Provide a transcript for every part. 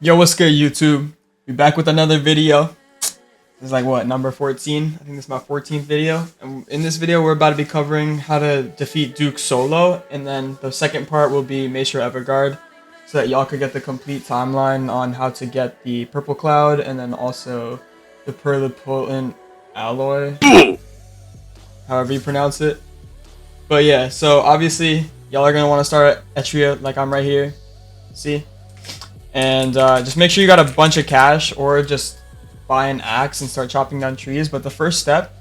Yo, what's good, YouTube? We back with another video. This is like what, number 14? I think this is my 14th video. And in this video, we're about to be covering how to defeat Duke solo, and then the second part will be Maester Everguard, so that y'all could get the complete timeline on how to get the Purple Cloud, and then also the Perlipotent Alloy, however you pronounce it. But yeah, so obviously, y'all are gonna want to start at Etrean, like I'm right here. See? And just make sure you got a bunch of cash, or just buy an axe and start chopping down trees. But the first step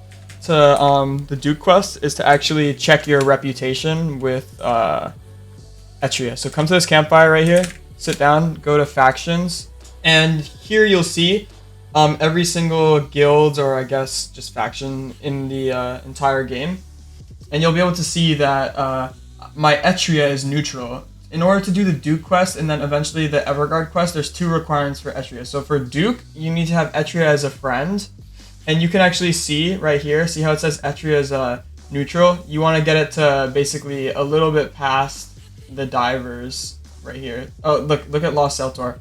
to the Duke quest is to actually check your reputation with Etrean. So come to this campfire right here, sit down, go to factions, and here you'll see every single guild, or I guess just faction, in the entire game. And you'll be able to see that my Etrean is neutral. In order to do the Duke quest and then eventually the Everguard quest, there's two requirements for Etrean. So for Duke, you need to have Etrean as a friend. And you can actually see right here, see how it says Etrean is neutral? You want to get it to basically a little bit past the divers right here. Oh, look at Lost Celtor.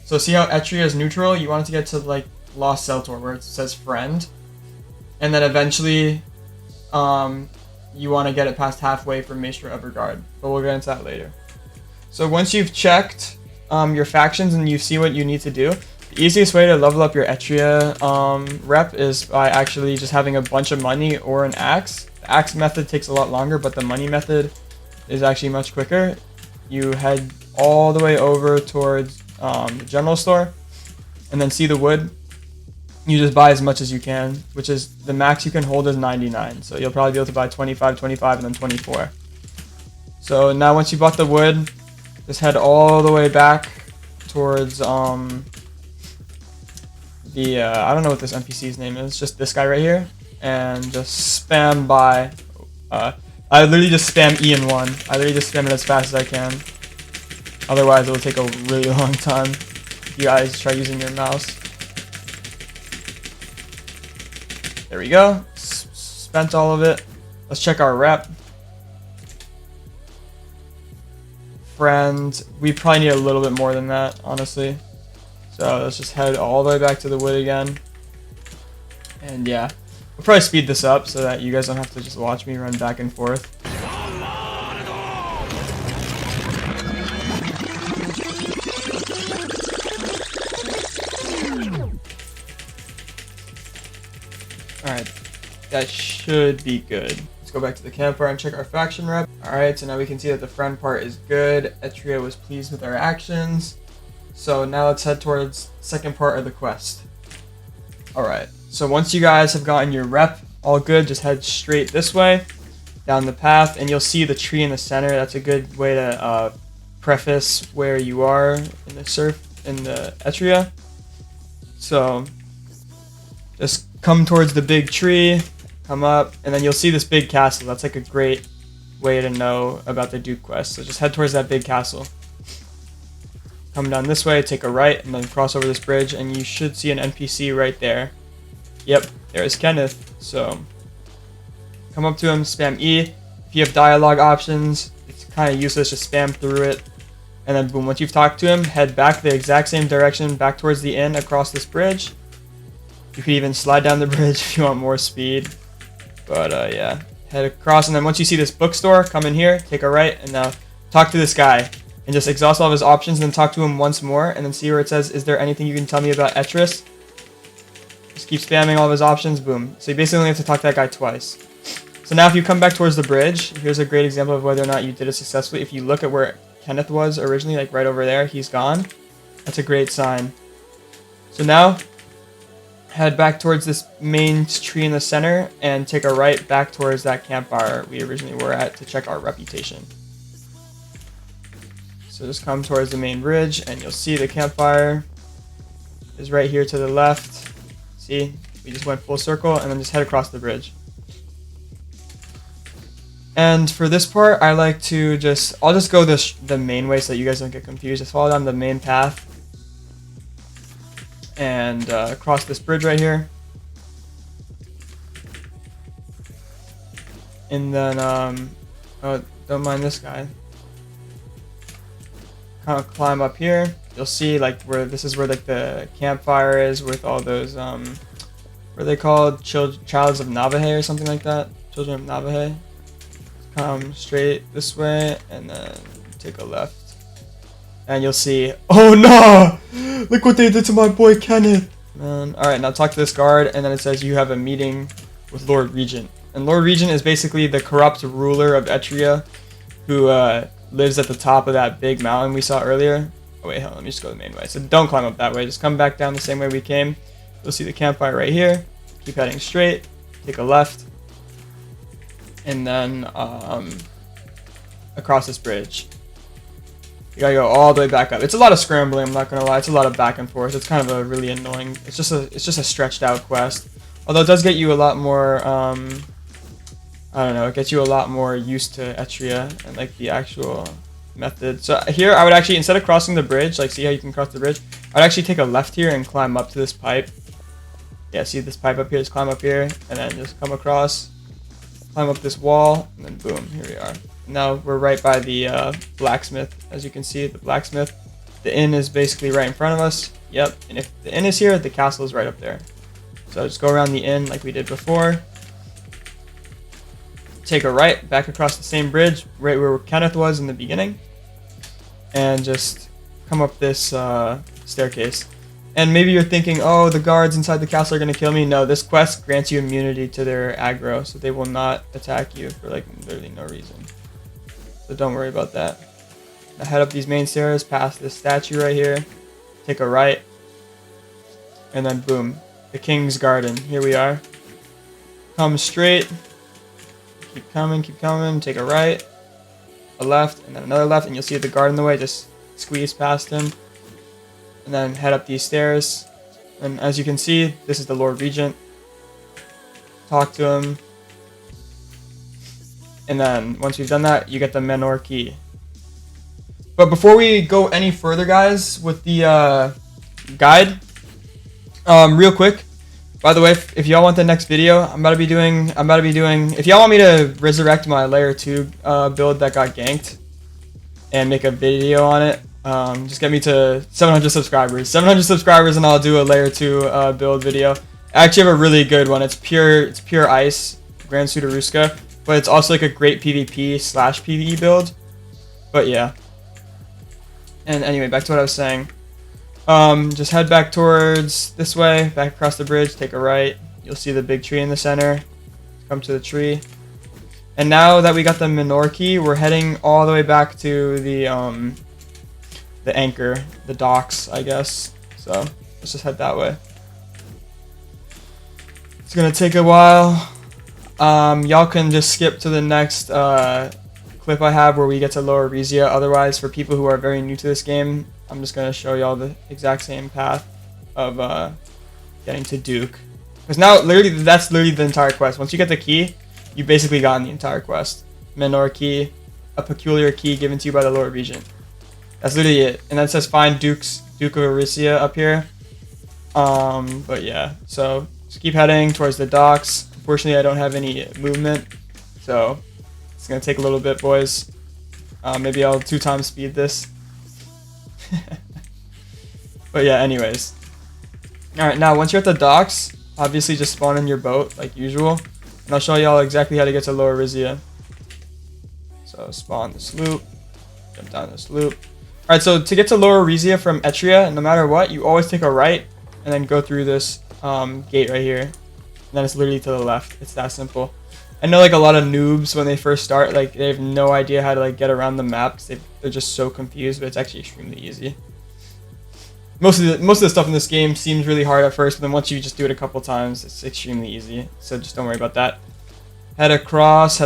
So see how Etrean is neutral? You want it to get to like Lost Celtor where it says friend. And then eventually you want to get it past halfway for Maester Everguard. But we'll get into that later. So once you've checked your factions and you see what you need to do, the easiest way to level up your Etrean rep is by actually just having a bunch of money or an axe. The axe method takes a lot longer, but the money method is actually much quicker. You head all the way over towards the general store, and then see the wood. You just buy as much as you can, which is the max you can hold is 99. So you'll probably be able to buy 25, 25, and then 24. So now once you bought the wood, just head all the way back towards I don't know what this NPC's name is, just this guy right here, and just spam buy. I literally just spam E and 1. I literally just spam it as fast as I can. Otherwise, it will take a really long time if you guys try using your mouse. There we go. Spent all of it. Let's check our rep. Friend, we probably need a little bit more than that, honestly. So let's just head all the way back to the wood again. And yeah, we'll probably speed this up so that you guys don't have to just watch me run back and forth. Alright, that should be good. Let's go back to the campfire and check our faction rep. Alright, so now we can see that the friend part is good. Etrean was pleased with our actions. So now let's head towards the second part of the quest. Alright, so once you guys have gotten your rep all good, just head straight this way, down the path, and you'll see the tree in the center. That's a good way to preface where you are in the Etrean. So just come towards the big tree, come up, and then you'll see this big castle. That's like a great way to know about the Duke quest. So just head towards that big castle. Come down this way, take a right, and then cross over this bridge, and you should see an NPC right there. Yep, there's Kenneth. So come up to him, spam E. If you have dialogue options, it's kind of useless, just spam through it. And then boom, once you've talked to him, head back the exact same direction, back towards the inn across this bridge. You could even slide down the bridge if you want more speed. But yeah, head across, and then once you see this bookstore, come in here, take a right, and now talk to this guy. And just exhaust all of his options, and then talk to him once more, and then see where it says, is there anything you can tell me about Etrean? Just keep spamming all of his options, boom. So you basically only have to talk to that guy twice. So now if you come back towards the bridge, here's a great example of whether or not you did it successfully. If you look at where Kenneth was originally, like right over there, he's gone. That's a great sign. So now, head back towards this main tree in the center, and take a right back towards that campfire we originally were at to check our reputation. So just come towards the main bridge, and you'll see the campfire is right here to the left. See, we just went full circle, and then just head across the bridge. And for this part, I like to I'll just go the main way so that you guys don't get confused. Just follow down the main path, and across this bridge right here. And then, oh, don't mind this guy. kind of climb up here. You'll see like where this is where like the campfire is with all those what are they called? Childs of Navahe or something like that. Children of Navahe. Come straight this way and then take a left. And you'll see, oh no! Look what they did to my boy Kenneth! Man, alright, now talk to this guard, and then it says you have a meeting with Lord Regent. And Lord Regent is basically the corrupt ruler of Etrean, who lives at the top of that big mountain we saw earlier. Oh wait, hold on, let me just go the main way. So don't climb up that way, just come back down the same way we came. You'll see the campfire right here. Keep heading straight, take a left, and then across this bridge. You gotta go all the way back up. It's a lot of scrambling, I'm not gonna lie. It's a lot of back and forth. It's kind of a really annoying. It's just a stretched out quest. Although it does get you a lot more. I don't know. It gets you a lot more used to Etrean and like the actual method. So here, I would actually, instead of crossing the bridge, like see how you can cross the bridge, I'd actually take a left here and climb up to this pipe. Yeah, see this pipe up here? Just climb up here and then just come across, climb up this wall, and then boom, here we are. Now we're right by the blacksmith. As you can see, the blacksmith. The inn is basically right in front of us. Yep, and if the inn is here, the castle is right up there. So just go around the inn like we did before. Take a right, back across the same bridge, right where Kenneth was in the beginning. And just come up this staircase. And maybe you're thinking, oh, the guards inside the castle are going to kill me. No, this quest grants you immunity to their aggro, so they will not attack you for like literally no reason. So don't worry about that. Now head up these main stairs, past this statue right here. Take a right. And then boom. The King's Garden. Here we are. Come straight. Keep coming, take a right. A left, and then another left, and you'll see the guard in the way. Just squeeze past him. And then head up these stairs. And as you can see, this is the Lord Regent. Talk to him. And then once we've done that, you get the Manor key. But before we go any further, guys, with the guide, real quick. By the way, if y'all want the next video, I'm about to be doing. If y'all want me to resurrect my layer 2 build that got ganked, and make a video on it, just get me to 700 subscribers. 700 subscribers, and I'll do a layer 2 build video. I actually have a really good one. It's pure ice, Grand Sudaruska. But it's also like a great PvP/PvE build. But yeah. And anyway, back to what I was saying. Just head back towards this way, back across the bridge, take a right. You'll see the big tree in the center. Come to the tree. And now that we got the Manor key, we're heading all the way back to the anchor, the docks, I guess. So let's just head that way. It's gonna take a while. Y'all can just skip to the next clip I have where we get to Lower Erisia. Otherwise, for people who are very new to this game, I'm just going to show y'all the exact same path of getting to Duke. Because now, that's literally the entire quest. Once you get the key, you've basically gotten the entire quest. Manor key, a peculiar key given to you by the Lord Regent. That's literally it. And then it says find Duke of Erisia up here. But yeah, so just keep heading towards the docks. Unfortunately, I don't have any movement, so it's gonna take a little bit, boys. Maybe I'll 2x speed this. But yeah, anyways. Alright, now once you're at the docks, obviously just spawn in your boat like usual. And I'll show y'all exactly how to get to Lower Erisia. So spawn the sloop, jump down this loop. Alright, so to get to Lower Erisia from Etrean, no matter what, you always take a right and then go through this gate right here. And then it's literally to the left. It's that simple. I know like a lot of noobs when they first start, like they have no idea how to like get around the map because they're just so confused, but it's actually extremely easy. Most of the stuff in this game seems really hard at first, but then once you just do it a couple times, it's extremely easy. So just don't worry about that. Head across.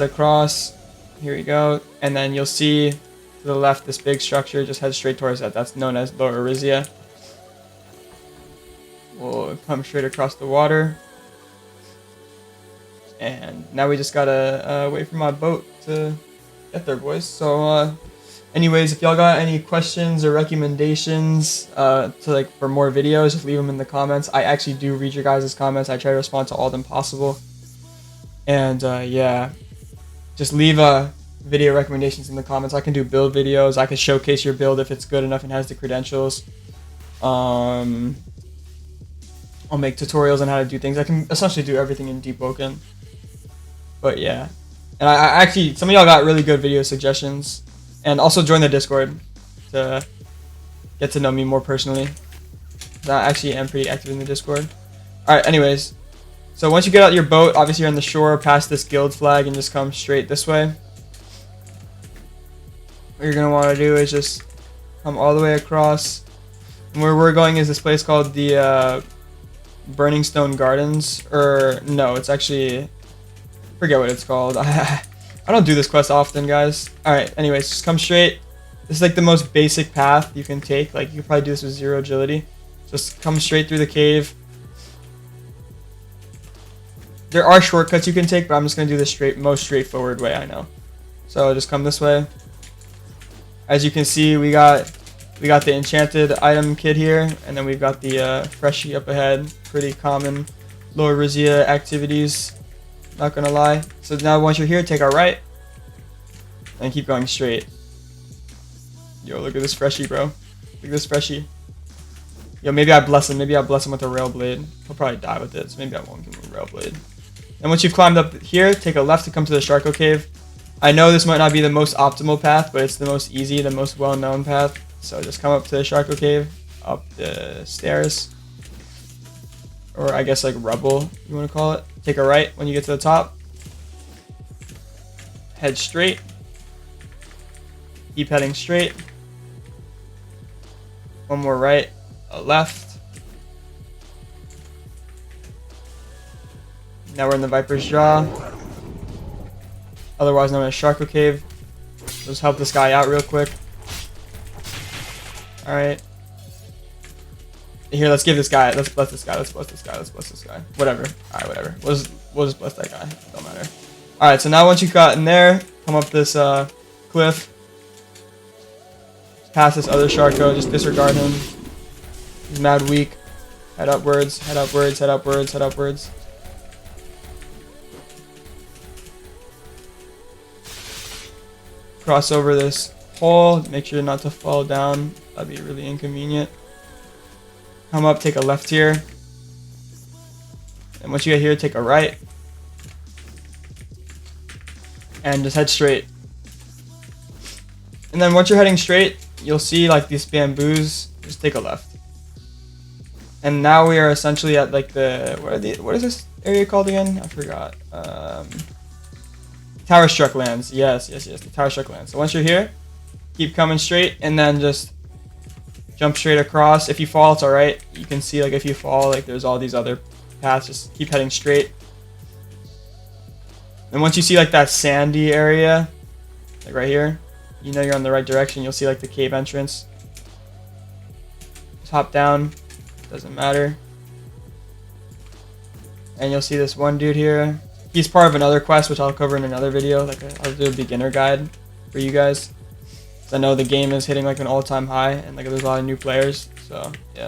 Here we go. And then you'll see to the left this big structure. Just head straight towards that. That's known as Lower Erisia. We'll come straight across the water. And now we just gotta wait for my boat to get there, boys. So, anyways, if y'all got any questions or recommendations for more videos, just leave them in the comments. I actually do read your guys' comments. I try to respond to all of them possible. And yeah, just leave video recommendations in the comments. I can do build videos. I can showcase your build if it's good enough and has the credentials. I'll make tutorials on how to do things. I can essentially do everything in Deepwoken. But yeah. And I actually, some of y'all got really good video suggestions. And also join the Discord to get to know me more personally. I actually am pretty active in the Discord. Alright, anyways. So once you get out your boat, obviously you're on the shore, past this guild flag, and just come straight this way. What you're going to want to do is just come all the way across. And where we're going is this place called the Burning Stone Gardens. Or, no, it's actually... I forget what it's called. I don't do this quest often, guys. Alright, anyways, just come straight. This is like the most basic path you can take. Like, you could probably do this with 0 agility. Just come straight through the cave. There are shortcuts you can take, but I'm just going to do the most straightforward way I know. So just come this way. As you can see, we got the enchanted item kit here, and then we've got the freshie up ahead. Pretty common low Erisia activities, not going to lie. So now once you're here, take our right, and keep going straight. Yo, look at this freshie, bro. Look at this freshie. Yo, maybe I bless him. Maybe I bless him with a rail blade. He'll probably die with it, so maybe I won't give him a rail blade. And once you've climbed up here, take a left to come to the Sharko Cave. I know this might not be the most optimal path, but it's the most easy, the most well-known path. So just come up to the Sharko Cave, up the stairs. Or I guess like rubble, you want to call it. Take a right when you get to the top. Head straight. Keep heading straight. One more right, a left. Now we're in the Viper's Jaw, otherwise known as Sharko Cave. Let's help this guy out real quick. Alright. Here, let's give this guy, let's bless this guy, let's bless this guy, let's bless this guy. Whatever. Alright, whatever. We'll just bless that guy. Don't matter. Alright, so now once you've gotten there, come up this cliff. Past this other Sharko, just disregard him. He's mad weak. Head upwards, head upwards, head upwards, head upwards. Cross over this hole, make sure not to fall down. That'd be really inconvenient. Come up, take a left here. And once you get here, take a right. And just head straight. And then once you're heading straight, you'll see like these bamboos. Just take a left. And now we are essentially at like the, what is this area called again? I forgot. Tower Struck Lands. Yes, the Tower Struck Lands. So once you're here, keep coming straight and then just jump straight across. If you fall, it's alright. You can see like if you fall, like there's all these other paths. Just keep heading straight. And once you see like that sandy area, like right here, you know you're on the right direction. You'll see like the cave entrance. Just hop down. Doesn't matter. And you'll see this one dude here. He's part of another quest, which I'll cover in another video. Like I'll do a beginner guide for you guys. I know the game is hitting like an all-time high, and like there's a lot of new players. So yeah.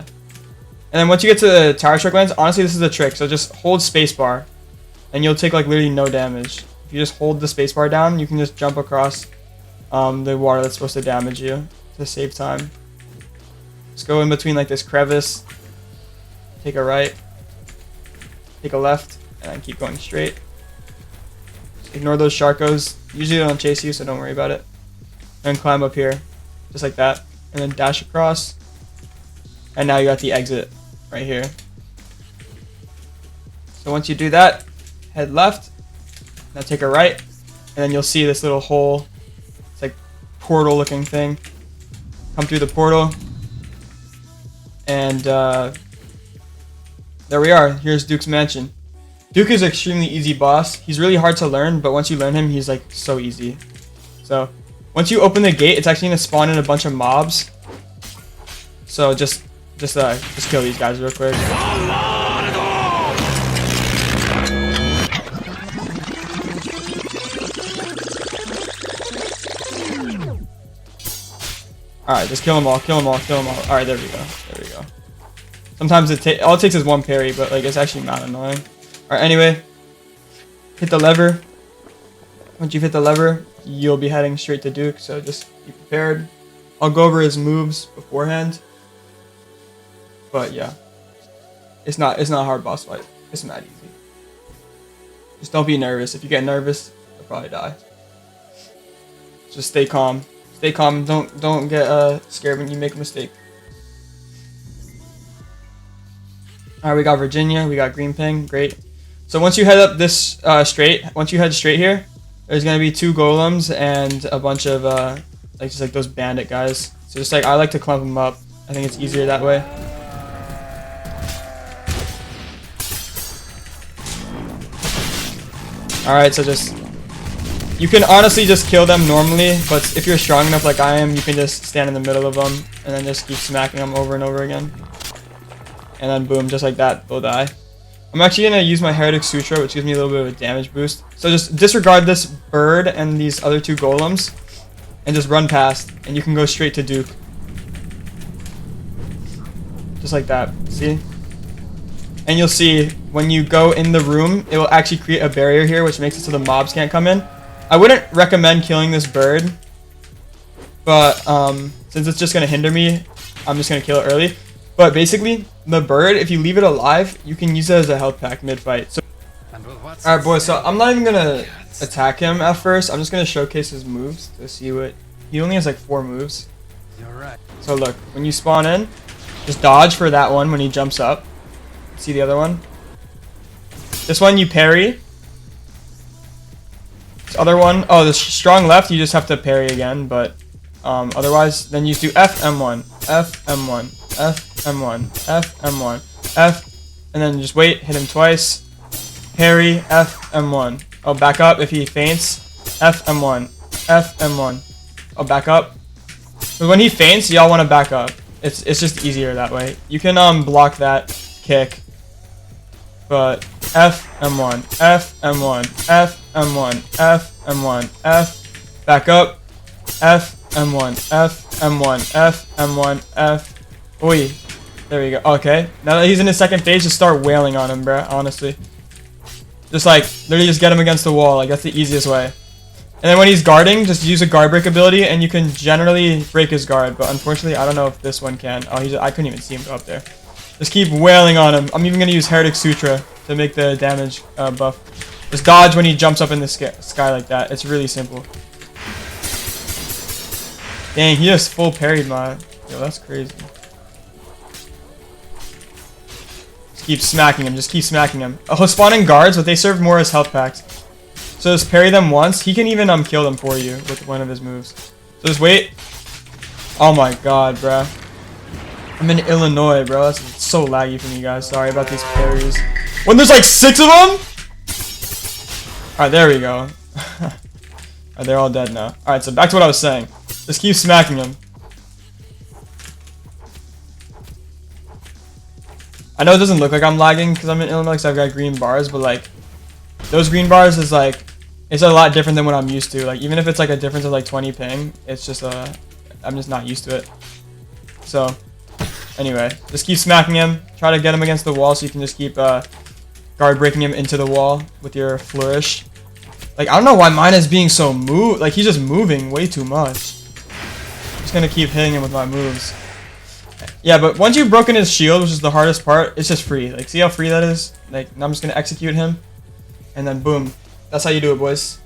And then once you get to the Tower Struck Lands, honestly, this is a trick. So just hold spacebar, and you'll take like literally no damage. If you just hold the spacebar down, you can just jump across the water that's supposed to damage you to save time. Just go in between like this crevice. Take a right. Take a left, and then keep going straight. Ignore those Sharkos. Usually they don't chase you, so don't worry about it. And climb up here, just like that. And then dash across. And now you got the exit right here. So once you do that, head left. Now take a right. And then you'll see this little hole. It's like portal looking thing. Come through the portal. And there we are. Here's Duke's mansion. Duke is an extremely easy boss. He's really hard to learn, but once you learn him, he's like so easy. So once you open the gate, it's actually gonna spawn in a bunch of mobs. So just kill these guys real quick. Alright, just kill them all, kill them all, kill them all. Alright, there we go. There we go. Sometimes all it takes is one parry, but like it's actually not annoying. Alright, anyway. Hit the lever. Once you've hit the lever, you'll be heading straight to Duke, so just be prepared. I'll go over his moves beforehand. But yeah, it's not a hard boss fight. It's mad easy. Just don't be nervous. If you get nervous, you'll probably die. Just stay calm. Stay calm. Don't get scared when you make a mistake. All right, we got Virginia. We got Green Ping. Great. So once you head up this once you head straight here, there's gonna be 2 golems and a bunch of just like those bandit guys. So just like I like to clump them up. I think it's easier that way. All right, so you can honestly just kill them normally, but if you're strong enough like I am, you can just stand in the middle of them and then just keep smacking them over and over again. And then boom, just like that, they'll die. I'm actually going to use my Heretic Sutra, which gives me a little bit of a damage boost. So just disregard this bird and these other 2 golems, and just run past, and you can go straight to Duke. Just like that, see? And you'll see, when you go in the room, it will actually create a barrier here, which makes it so the mobs can't come in. I wouldn't recommend killing this bird, but since it's just going to hinder me, I'm just going to kill it early. But basically, the bird, if you leave it alive, you can use it as a health pack mid-fight. So, alright boys, so I'm not even going to attack him at first. I'm just going to showcase his moves to see what... He only has like 4 moves. So look, when you spawn in, just dodge for that one when he jumps up. See the other one? This one you parry. This other one, oh, the strong left, you just have to parry again, but otherwise, then you just do F, M1, F, M1. F, M1, F, M1, F, and then just wait, hit him twice, parry, F, M1. I'll back up if he faints, F, M1, F, M1. I'll back up. But when he faints, y'all want to back up. It's just easier that way. You can block that kick, but F, M1, F, M1, F, M1, F, M1, F, back up, F, M1, F, M1, F, M1, F. Oi, there we go. Okay, now that he's in his second phase, just start wailing on him, bruh, honestly. Just like, literally just get him against the wall, like that's the easiest way. And then when he's guarding, just use a guard break ability, and you can generally break his guard, but unfortunately, I don't know if this one can. Oh, I couldn't even see him go up there. Just keep wailing on him. I'm even going to use Heretic Sutra to make the damage buff. Just dodge when he jumps up in the sky like that. It's really simple. Dang, he just full parried my... Yo, that's crazy. Keep smacking him, just keep smacking him. He'll spawn in guards, but they serve more as health packs. So just parry them once. He can even kill them for you with one of his moves. So just wait. Oh my god, bruh. I'm in Illinois, bro. That's so laggy for me, guys. Sorry about these parries. When there's like 6 of them? Alright, there we go. Alright, they're all dead now. Alright, so back to what I was saying. Just keep smacking him. I know it doesn't look like I'm lagging because I'm in Illinois because I've got green bars, but like those green bars is like, it's a lot different than what I'm used to. Like even if it's like a difference of like 20 ping, it's just I'm just not used to it. So anyway, just keep smacking him. Try to get him against the wall so you can just keep guard breaking him into the wall with your flourish. Like I don't know why mine is being so like he's just moving way too much. I'm just gonna keep hitting him with my moves. Yeah, but once you've broken his shield, which is the hardest part, it's just free. Like, see how free that is? Like, now I'm just gonna execute him, and then boom. That's how you do it, boys.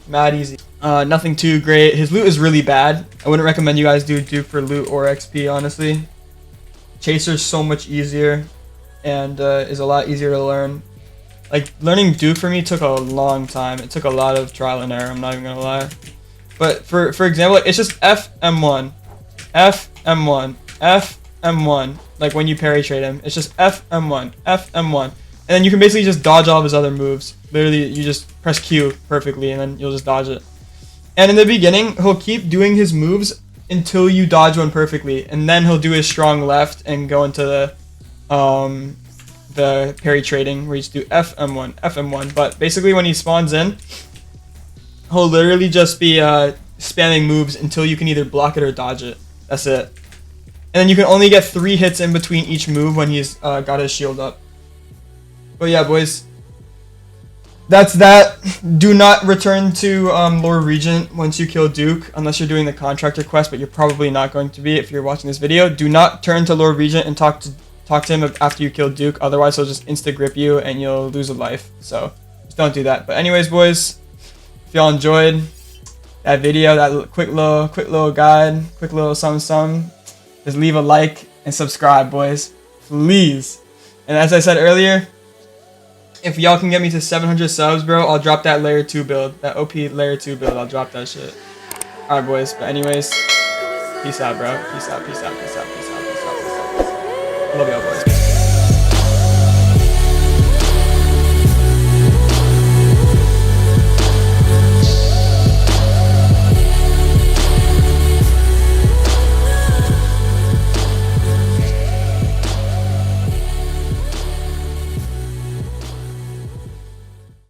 Mad easy. Nothing too great. His loot is really bad. I wouldn't recommend you guys do Duke for loot or XP, honestly. Chaser's so much easier, and is a lot easier to learn. Like, learning Duke for me took a long time. It took a lot of trial and error, I'm not even gonna lie. But for example, it's just F, M1, F, M1, F, M1, like when you parry trade him, it's just F, M1, F, M1, and then you can basically just dodge all of his other moves. Literally, you just press Q perfectly, and then you'll just dodge it. And in the beginning, he'll keep doing his moves until you dodge one perfectly, and then he'll do his strong left and go into the parry trading, where you just do F, M1, F, M1. But basically, when he spawns in, he'll literally just be spamming moves until you can either block it or dodge it. That's it. And then you can only get 3 hits in between each move when he's got his shield up. But yeah, boys. that's that. Do not return to Lord Regent once you kill Duke, unless you're doing the contractor quest, but you're probably not going to be if you're watching this video. Do not turn to Lord Regent and talk to him after you kill Duke, otherwise he'll just insta-grip you and you'll lose a life. So just don't do that. But anyways, boys, if y'all enjoyed that video, that quick little guide, quick little something, just leave a like and subscribe, boys, please. And as I said earlier, if y'all can get me to 700 subs, bro, I'll drop that layer 2 build, that OP layer 2 build. I'll drop that shit. Alright, boys. But anyways, peace out, bro. Peace out, peace out, peace out, peace out, peace out, peace out. Love y'all, boys.